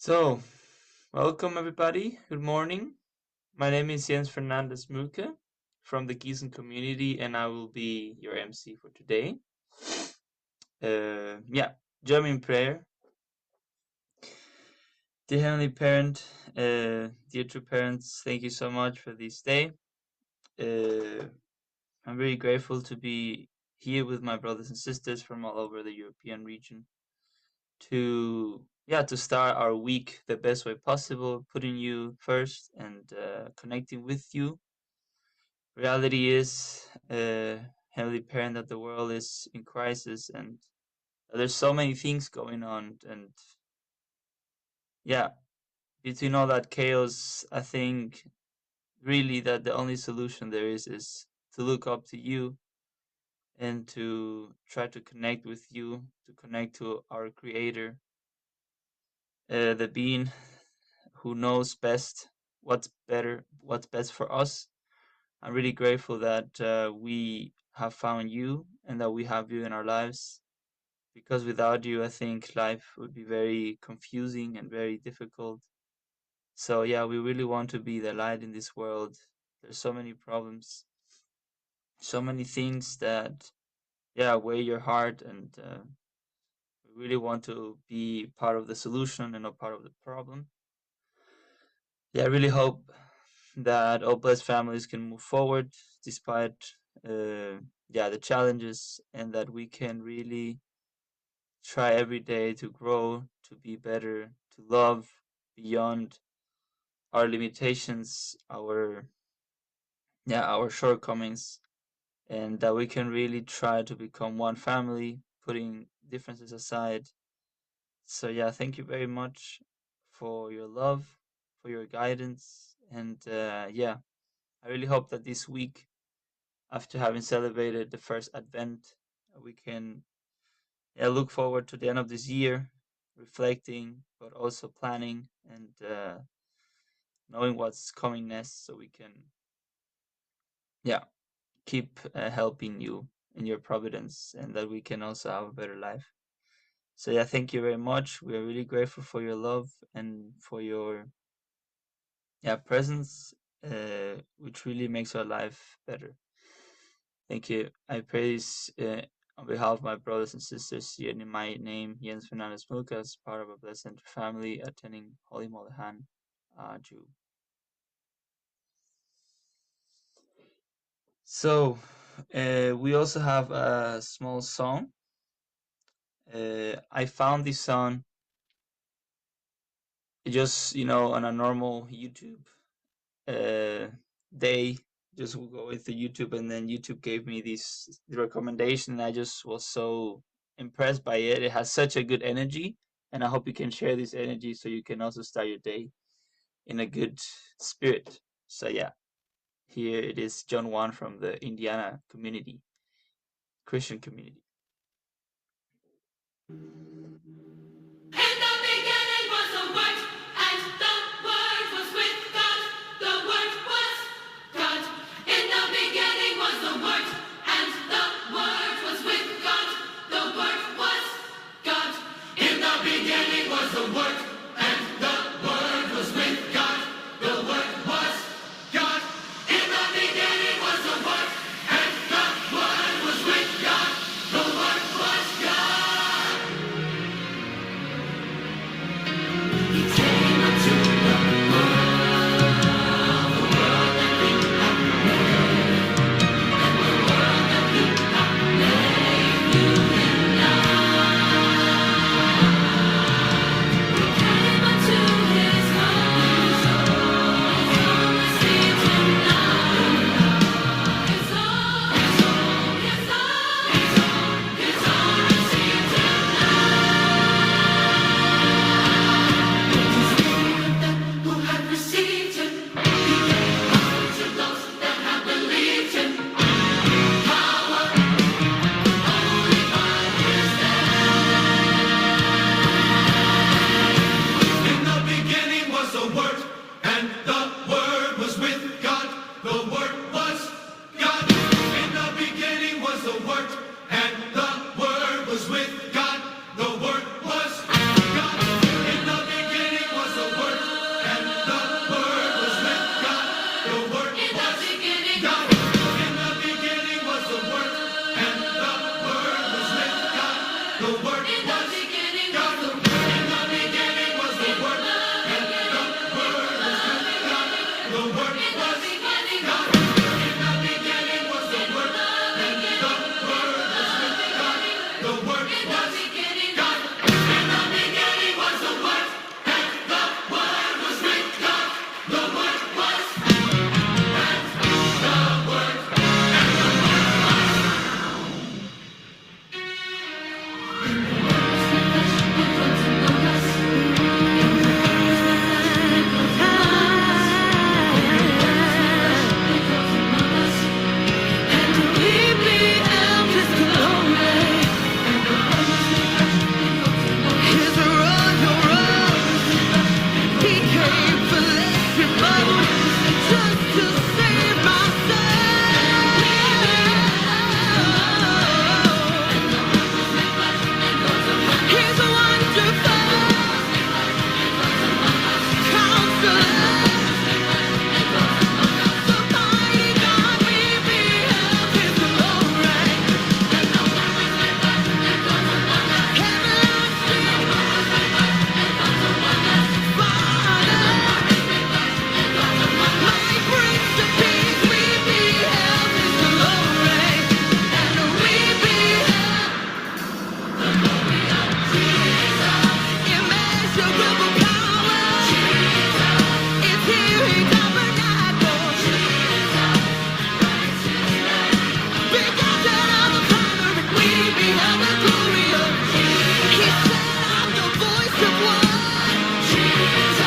So, welcome everybody. Good morning. My name is Jens Fernandez Muke from the Gießen community, and I will be your MC for today. Join me in prayer. Dear Heavenly Parent, dear true parents, thank you so much for this day. I'm very grateful to be here with my brothers and sisters from all over the European region to start our week the best way possible, putting you first and connecting with you. Reality is, Heavenly Parent, that the world is in crisis and there's so many things going on. And yeah, between all that chaos, I think really that the only solution there is to look up to you and to try to connect with you, to connect to our Creator, the being who knows best what's best for us. I'm really grateful that we have found you and that we have you in our lives, because without you, I think life would be very confusing and very difficult. So yeah, we really want to be the light in this world. There's so many problems, so many things that weigh your heart, and we really want to be part of the solution and not part of the problem. I really hope that all blessed families can move forward despite the challenges, and that we can really try every day to grow, to be better, to love beyond our limitations, our shortcomings, and that we can really try to become one family, putting differences aside. So thank you very much for your love, for your guidance, and I really hope that this week, after having celebrated the first Advent, we can look forward to the end of this year, reflecting, but also planning and knowing what's coming next, so we can, keep helping you in your providence, and that we can also have a better life. So thank you very much. We are really grateful for your love and for your presence, which really makes our life better. Thank you. I praise on behalf of my brothers and sisters here in my name, Jens Fernandez Mulkas, part of a Blessed Center family attending Holy Mother Han, Jew. So, we also have a small song. I found this song just, on a normal YouTube day. Just will go with the YouTube, and then YouTube gave me the recommendation, and I just was so impressed by it. It has such a good energy, and I hope you can share this energy so you can also start your day in a good spirit. So here it is, John 1 from the Indiana community, Christian community. In the beginning was the Word, and the Word was with God. The Word was God. In the beginning was the Word, and the Word was with God. The Word was God. In the beginning was the Word, and the Word was with God. The Word was God. In the beginning was the Word, and the Word was with God. The Word was God. He came into the world that we have made, and the world that we have made knew him not. He came unto his own received him not. His own received him who had received him. He gave power to those that have believed him. Power only by his name. In the beginning was the Word, and the Word was with God. The Word was God. In the beginning was the Word, and the Word was with God. The Word was God. In the beginning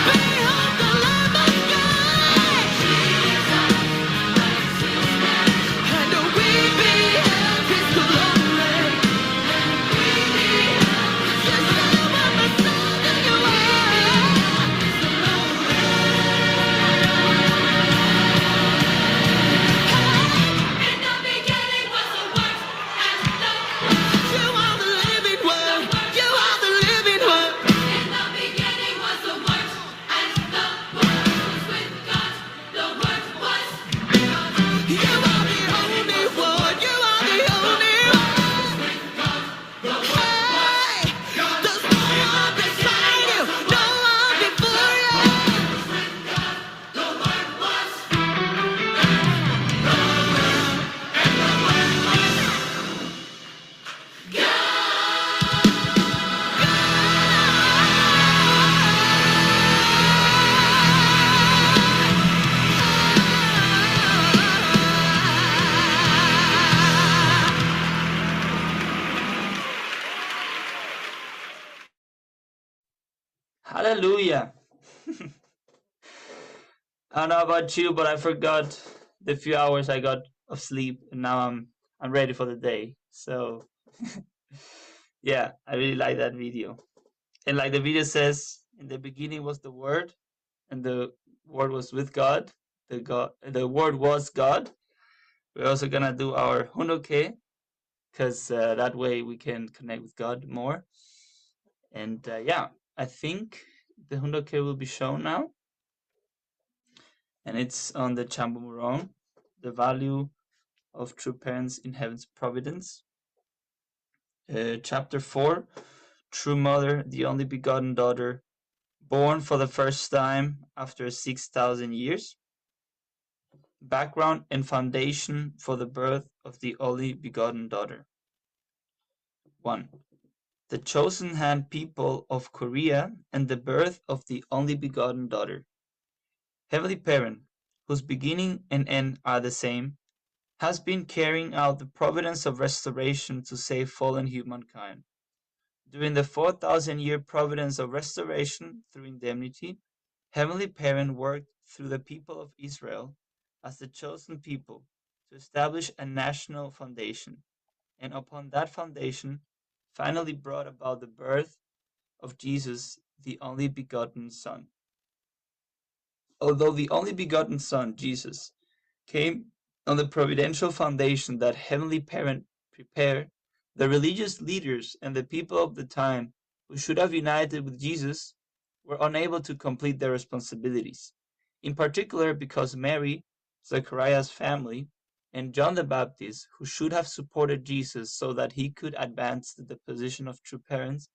Behold the Lamb of God. And we beheld his glory. The Son of the Son that you are. In the beginning was the Word, and the you are the living Word. You are the living Word. In the beginning was the Word, and the Word was with God. The Word was God. You are the only one. You are the only one. Hey, there's no one beside you, no one before you. The Word was Hallelujah. I don't know about you, but I forgot the few hours I got of sleep, and now I'm ready for the day. So yeah, I really like that video. And like the video says, in the beginning was the Word, and the Word was with God. The Word was God. We're also gonna do our Hunoke, because that way we can connect with God more. And yeah, I think the Hunoke will be shown now, and it's on the Chambumurong, the value of true parents in heaven's providence. Chapter 4, True Mother, the only begotten daughter, born for the first time after 6,000 years. Background and foundation for the birth of the only begotten daughter. 1. The chosen hand people of Korea and the birth of the only begotten daughter. Heavenly Parent, whose beginning and end are the same, has been carrying out the providence of restoration to save fallen humankind. During the 4,000-year providence of restoration through indemnity, Heavenly Parent worked through the people of Israel as the chosen people to establish a national foundation, and upon that foundation finally brought about the birth of Jesus, the only begotten Son. Although the only begotten Son, Jesus, came on the providential foundation that Heavenly Parent prepared, the religious leaders and the people of the time who should have united with Jesus were unable to complete their responsibilities, in particular because Mary, Zechariah's family, and John the Baptist, who should have supported Jesus so that he could advance to the position of true parents,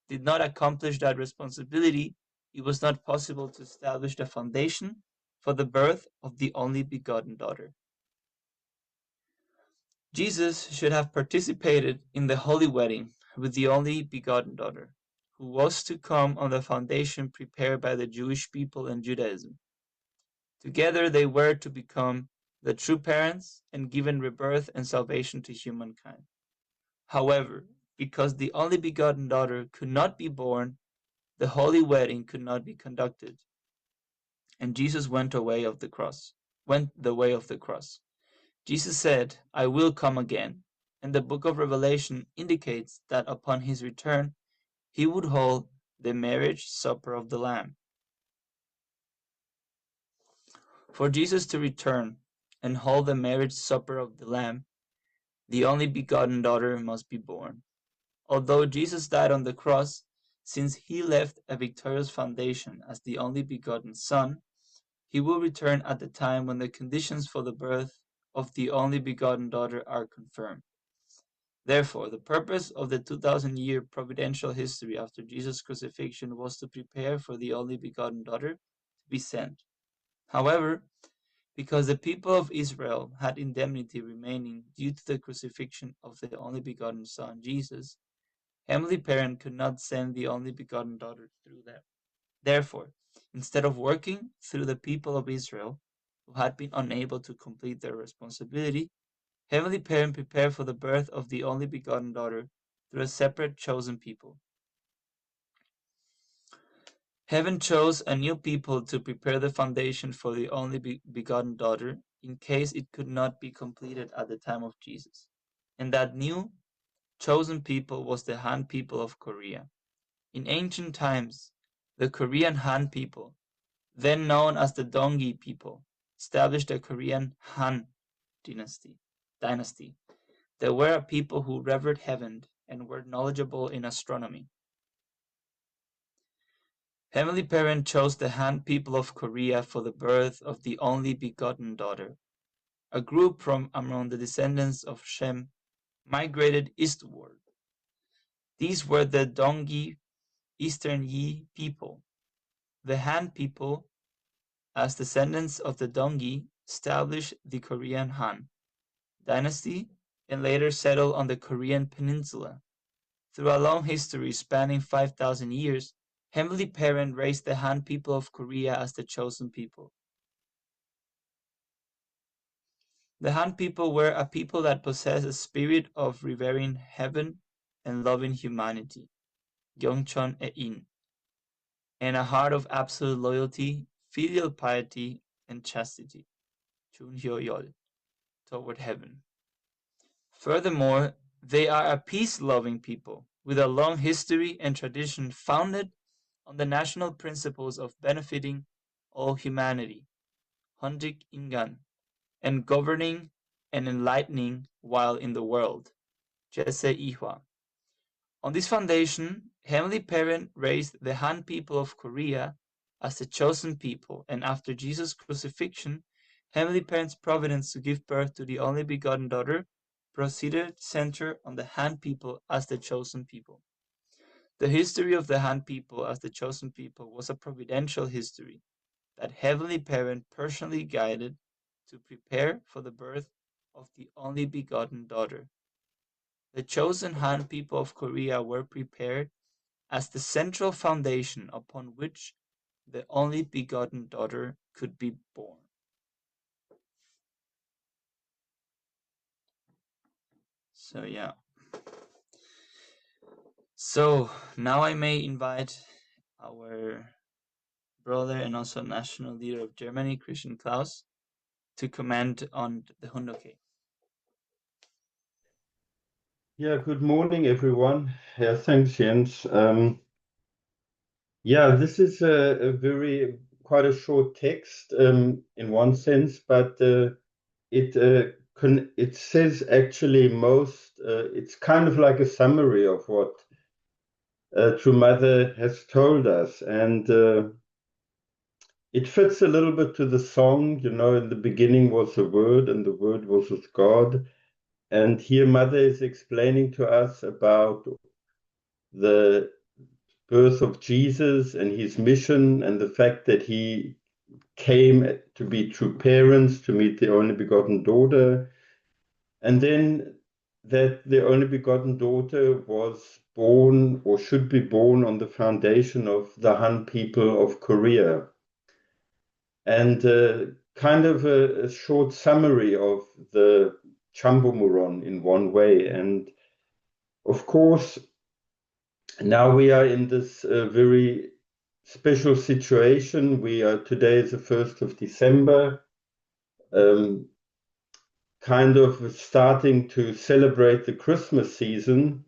did not accomplish that responsibility. It was not possible to establish the foundation for the birth of the only begotten daughter. Jesus should have participated in the holy wedding with the only begotten daughter, who was to come on the foundation prepared by the Jewish people and Judaism. Together they were to become the true parents and given rebirth and salvation to humankind. However, because the only begotten daughter could not be born, the holy wedding could not be conducted, and Jesus went the way of the cross. Jesus said, I will come again, and the book of Revelation indicates that upon his return he would hold the marriage supper of the Lamb. For Jesus to return and hold the marriage supper of the Lamb, the only begotten daughter must be born. Although Jesus died on the cross, since he left a victorious foundation as the only begotten Son, he will return at the time when the conditions for the birth of the only begotten daughter are confirmed. Therefore, the purpose of the 2,000-year providential history after Jesus' crucifixion was to prepare for the only begotten daughter to be sent. However, because the people of Israel had indemnity remaining due to the crucifixion of the only begotten Son, Jesus, Heavenly Parent could not send the only begotten daughter through them. Therefore, instead of working through the people of Israel, who had been unable to complete their responsibility, Heavenly Parent prepared for the birth of the only begotten daughter through a separate chosen people. Heaven chose a new people to prepare the foundation for the only begotten daughter, in case it could not be completed at the time of Jesus. And that new, chosen people was the Han people of Korea. In ancient times, the Korean Han people, then known as the Donggi people, established the Korean Han dynasty. They were a people who revered heaven and were knowledgeable in astronomy. Heavenly Parent chose the Han people of Korea for the birth of the only begotten daughter. A group from among the descendants of Shem migrated eastward. These were the Donggi Eastern Yi people. The Han people, as descendants of the Donggi, established the Korean Han dynasty and later settled on the Korean peninsula. Through a long history spanning 5,000 years, Heavenly Parent raised the Han people of Korea as the chosen people. The Han people were a people that possessed a spirit of revering heaven and loving humanity, Gyeongchon e-in, and a heart of absolute loyalty, filial piety, and chastity, Chunhyo-yol, toward heaven. Furthermore, they are a peace-loving people with a long history and tradition founded on the national principles of benefiting all humanity, Honjik Ingan, and governing and enlightening while in the world, Jesse Ihwa. On this foundation, Heavenly Parent raised the Han people of Korea as the chosen people, and after Jesus' crucifixion, Heavenly Parent's providence to give birth to the only begotten daughter proceeded center on the Han people as the chosen people. The history of the Han people as the chosen people was a providential history that Heavenly Parent personally guided to prepare for the birth of the only begotten daughter. The chosen Han people of Korea were prepared as the central foundation upon which the only begotten daughter could be born. So yeah. So now I may invite our brother and also national leader of Germany, Christian Klaus, to comment on the Hundoke. Yeah, good morning, everyone. Yeah, thanks, Jens. Yeah, this is a very quite a short text in one sense, but it says actually most. It's kind of like a summary of what True Mother has told us, and it fits a little bit to the song. You know, in the beginning was the Word, and the Word was with God. And here, Mother is explaining to us about the birth of Jesus and his mission and the fact that he came to be true parents, to meet the only begotten daughter, and then that the only begotten daughter was born or should be born on the foundation of the Han people of Korea. And kind of a short summary of the Chambumuron in one way. And of course, now we are in this very special situation. Today is the 1st of December, kind of starting to celebrate the Christmas season.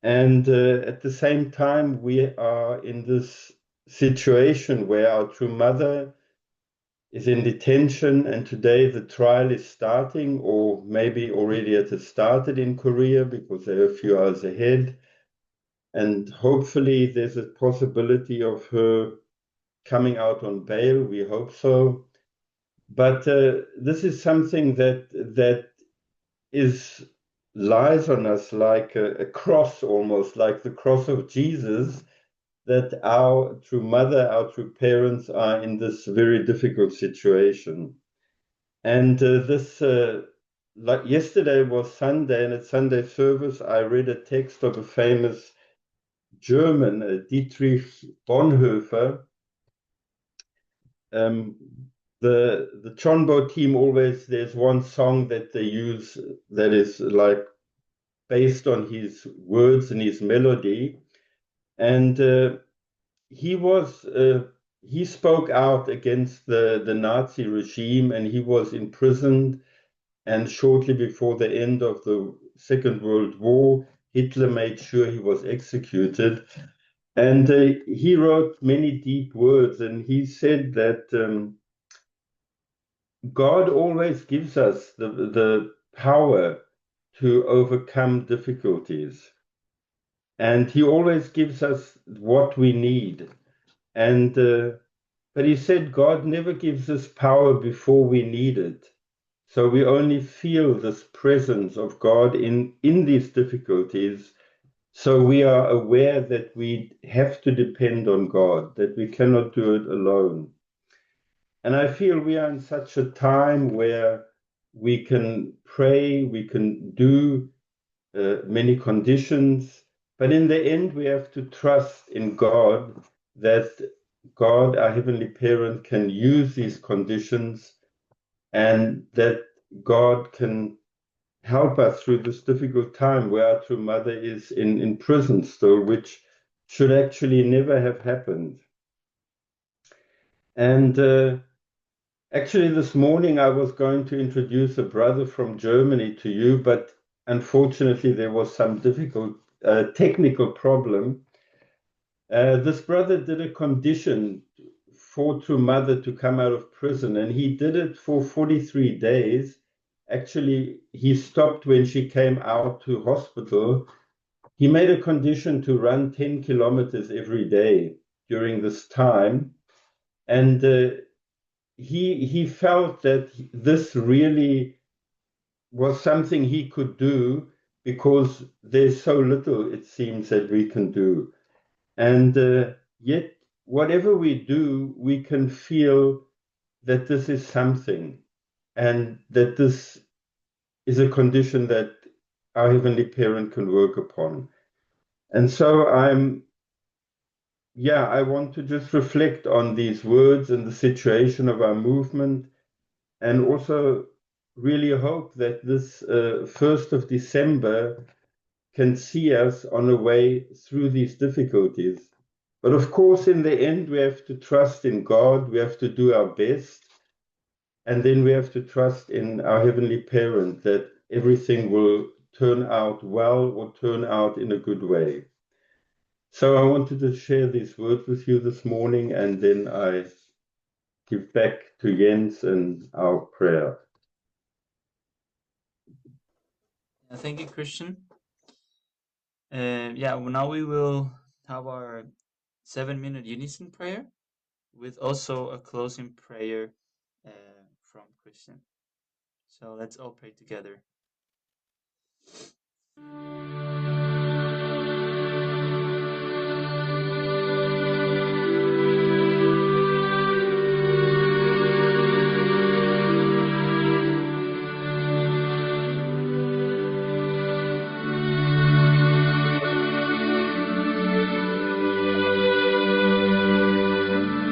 And at the same time, we are in this situation where our true mother is in detention, and today the trial is starting, or maybe already it has started in Korea because they're a few hours ahead. And hopefully there's a possibility of her coming out on bail. We hope so. But this is something that is lies on us like a cross, almost like the cross of Jesus, that our true mother, our true parents are in this very difficult situation. And like yesterday was Sunday, and at Sunday service, I read a text of a famous German, Dietrich Bonhoeffer. The Chonbo team always, there's one song that they use that is like based on his words and his melody. And he spoke out against the Nazi regime, and he was imprisoned. And shortly before the end of the Second World War, Hitler made sure he was executed. And he wrote many deep words, and he said that God always gives us the power to overcome difficulties. And he always gives us what we need. And but he said God never gives us power before we need it. So we only feel this presence of God in these difficulties. So we are aware that we have to depend on God, that we cannot do it alone. And I feel we are in such a time where we can pray, we can do many conditions, but in the end, we have to trust in God that God, our Heavenly Parent, can use these conditions and that God can help us through this difficult time where our true mother is in prison still, which should actually never have happened. And actually, this morning I was going to introduce a brother from Germany to you, but unfortunately, there was some difficult technical problem. This brother did a condition for True Mother to come out of prison, and he did it for 43 days. Actually, he stopped when she came out to hospital. He made a condition to run 10 kilometers every day during this time. And he felt that this really was something he could do because there's so little, it seems, that we can do. And yet, whatever we do, we can feel that this is something and that this is a condition that our Heavenly Parent can work upon. And so I want to just reflect on these words and the situation of our movement, and also really hope that this 1st of December can see us on a way through these difficulties. But of course, in the end, we have to trust in God, we have to do our best, and then we have to trust in our Heavenly Parent that everything will turn out well or turn out in a good way. So I wanted to share these words with you this morning, and then I give back to Jens and our prayer. Thank you, Christian. Now we will have our 7-minute unison prayer with also a closing prayer from Christian. So let's all pray together.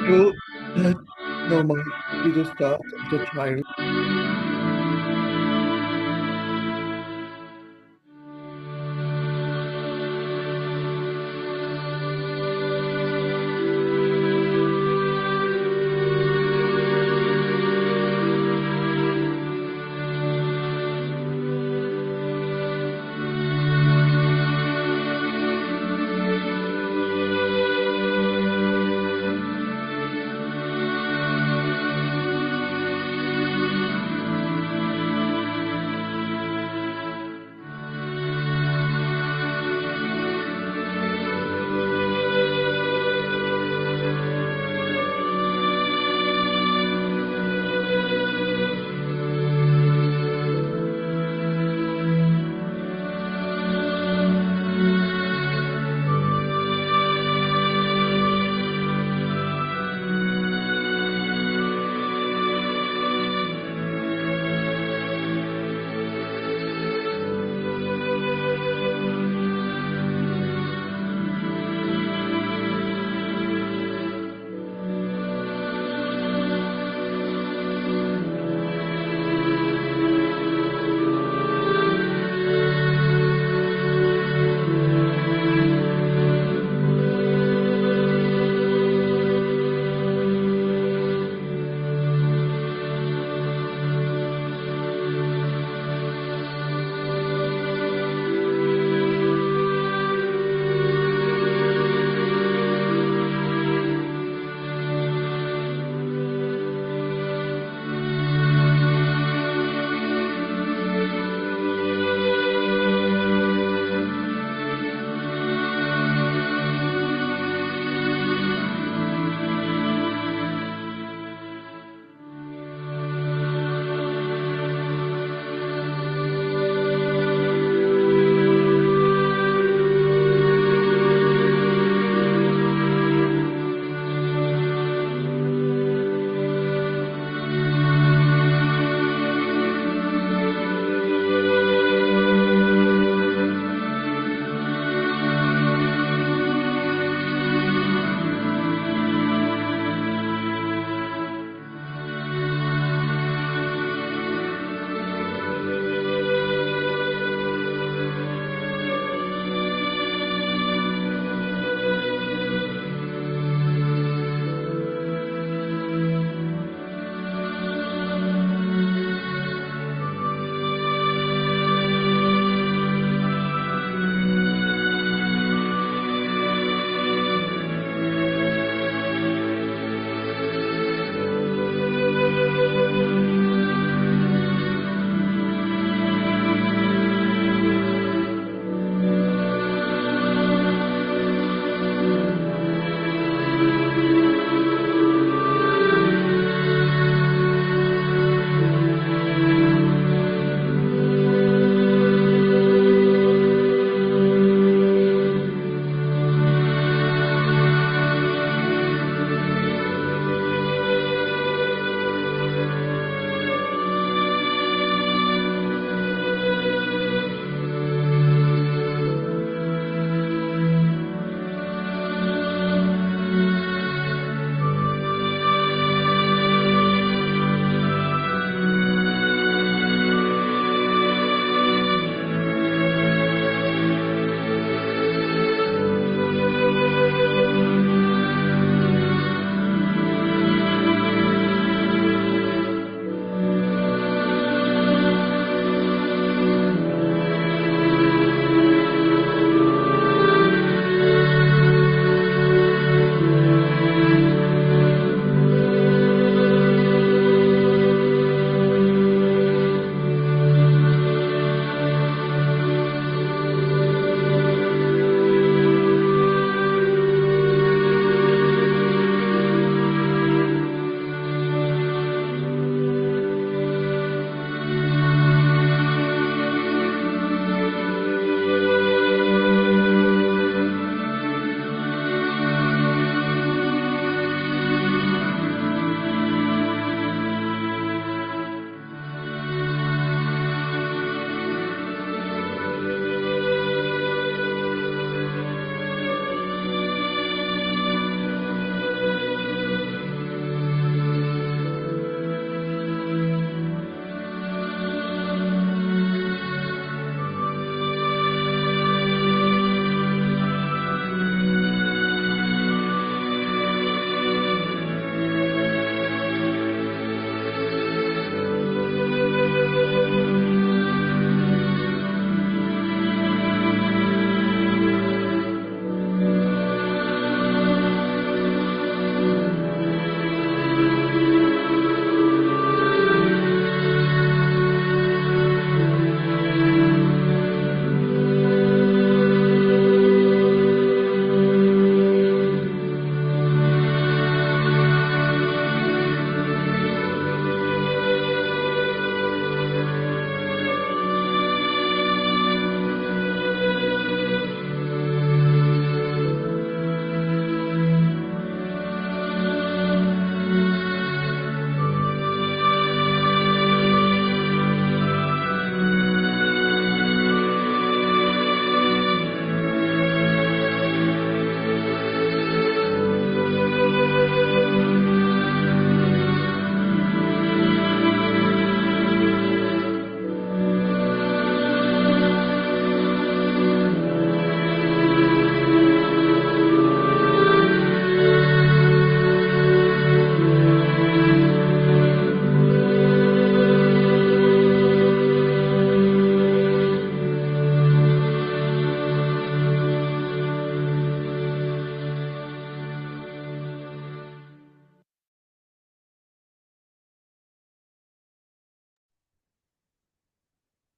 Feel that normal be the start of the child.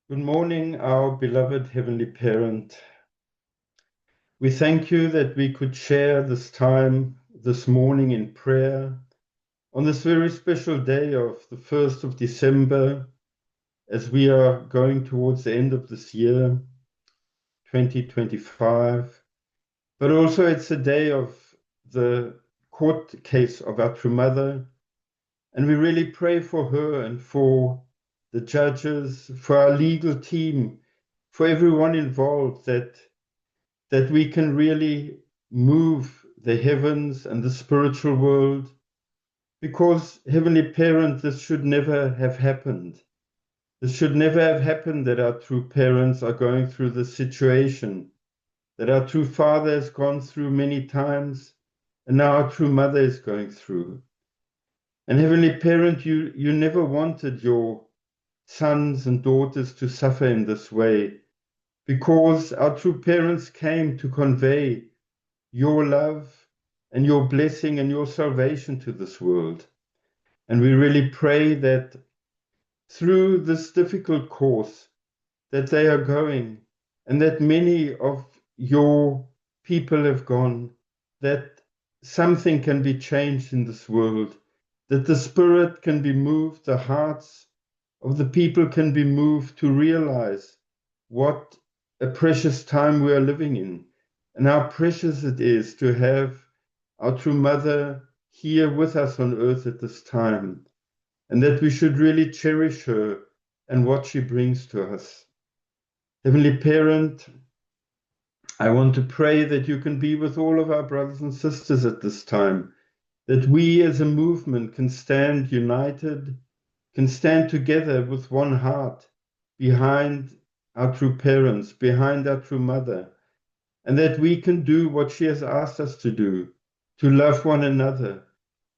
Good morning, our beloved Heavenly Parent. We thank you that we could share this time this morning in prayer on this very special day of the 1st of December, as we are going towards the end of this year, 2025. But also it's a day of the court case of our true mother, and we really pray for her and for the judges, for our legal team, for everyone involved, that we can really move the heavens and the spiritual world, because, Heavenly Parent, this should never have happened. This should never have happened, that our true parents are going through this situation, that our true father has gone through many times, and now our true mother is going through. And Heavenly Parent, you never wanted your sons and daughters to suffer in this way, because our true parents came to convey your love and your blessing and your salvation to this world. And we really pray that through this difficult course that they are going, and that many of your people have gone, that something can be changed in this world, that the spirit can be moved, the hearts of the people can be moved to realize what a precious time we are living in, and how precious it is to have our true mother here with us on earth at this time, and that we should really cherish her and what she brings to us. Heavenly Parent, I want to pray that you can be with all of our brothers and sisters at this time, that we as a movement can stand united, can stand together with one heart behind our true parents, behind our true mother, and that we can do what she has asked us to do, to love one another,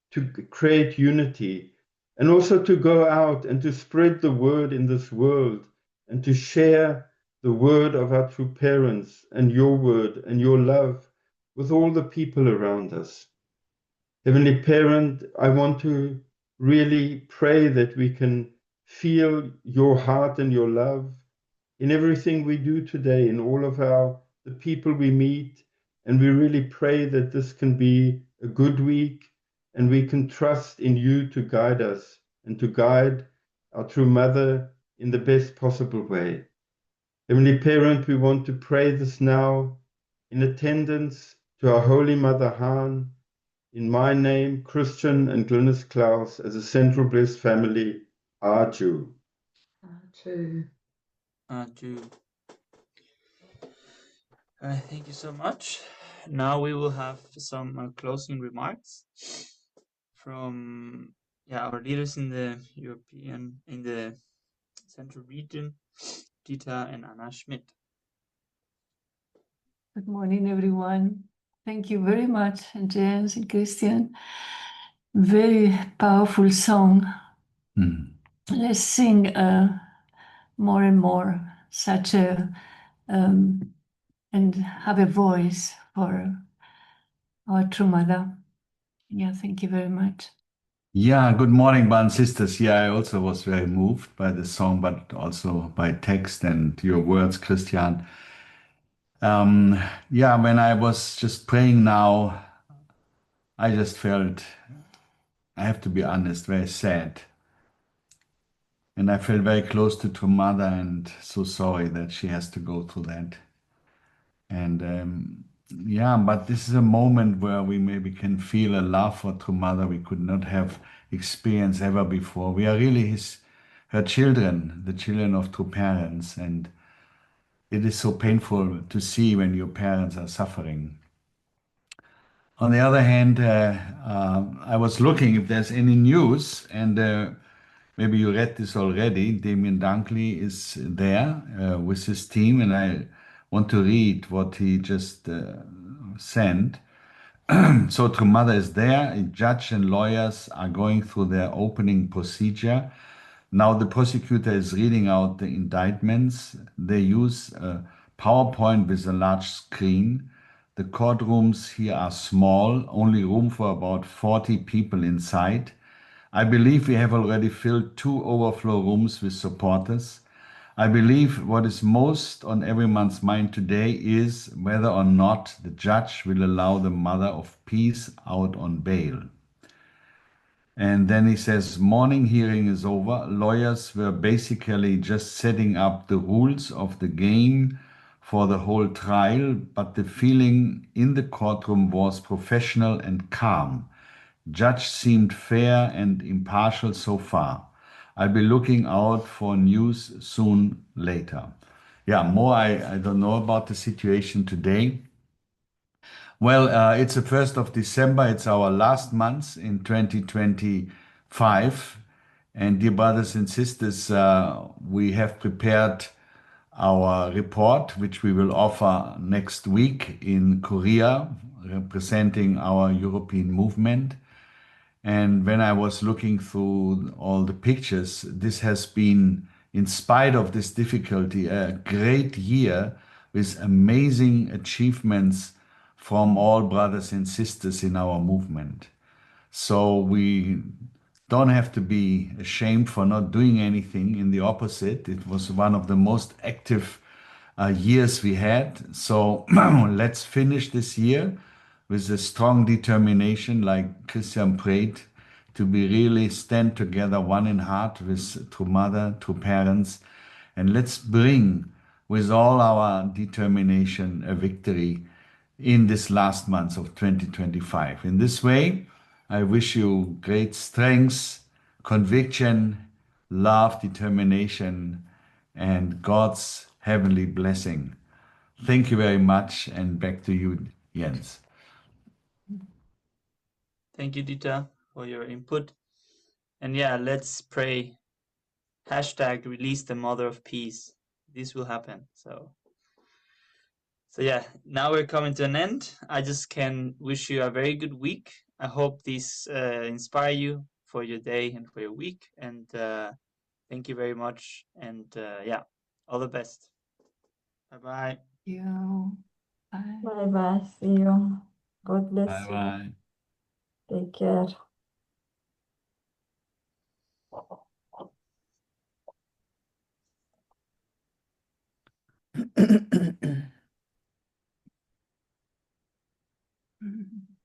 to create unity, and also to go out and to spread the word in this world, and to share the word of our true parents and your word and your love with all the people around us. Heavenly Parent, I want to really pray that we can feel your heart and your love in everything we do today, in all of the people we meet, and we really pray that this can be a good week, and we can trust in you to guide us and to guide our true mother in the best possible way. Heavenly Parent, we want to pray this now in attendance to our Holy Mother Han, in my name, Christian and Glynis Klaus, as a Central Blessed family, Arju. Arju. Arju. Thank you so much. Now we will have some closing remarks from our leaders in the Central Region, Dita and Anna Schmidt. Good morning, everyone. Thank you very much, James and Christian. Very powerful song. Let's sing more and more such a and have a voice for our true mother. Yeah, thank you very much. Yeah, good morning, brothers and sisters. Yeah, I also was very moved by the song, but also by text and your words, Christian. When I was just praying now, I just felt, I have to be honest, very sad. And I felt very close to True Mother and so sorry that she has to go through that. And but this is a moment where we maybe can feel a love for True Mother we could not have experienced ever before. We are really her children, the children of true parents, and it is so painful to see when your parents are suffering. On the other hand, I was looking if there's any news, and maybe you read this already. Damien Dunkley is there with his team, and I want to read what he just sent. So True Mother is there. A judge and lawyers are going through their opening procedure. Now the prosecutor is reading out the indictments. They use a PowerPoint with a large screen. The courtrooms here are small, only room for about 40 people inside. I believe we have already filled 2 overflow rooms with supporters. I believe what is most on everyone's mind today is whether or not the judge will allow the mother of peace out on bail. And then he says, morning hearing is over. Lawyers were basically just setting up the rules of the game for the whole trial, but the feeling in the courtroom was professional and calm. Judge seemed fair and impartial so far. I'll be looking out for news soon later. Yeah, more I don't know about the situation today. Well, it's the 1st of December. It's our last month in 2025. And dear brothers and sisters, we have prepared our report, which we will offer next week in Korea, representing our European movement. And when I was looking through all the pictures, this has been, in spite of this difficulty, a great year with amazing achievements from all brothers and sisters in our movement. So we don't have to be ashamed for not doing anything. In the opposite, it was one of the most active years we had. So let's finish this year with a strong determination, like Christian prayed, to be really stand together one in heart with true mother, true parents, and let's bring with all our determination a victory in this last month of 2025. In this way, I wish you great strength, conviction, love, determination, and God's heavenly blessing. Thank you very much, and back to you, Jens. Thank you, Dita, for your input. And yeah, let's pray. Hashtag release the mother of peace. This will happen. So yeah, now we're coming to an end. I just can wish you a very good week. I hope this inspire you for your day and for your week. And thank you very much. And yeah, all the best. Bye-bye. You. Bye. Bye bye. See you. God bless you. Bye-bye. Take care. Mhm.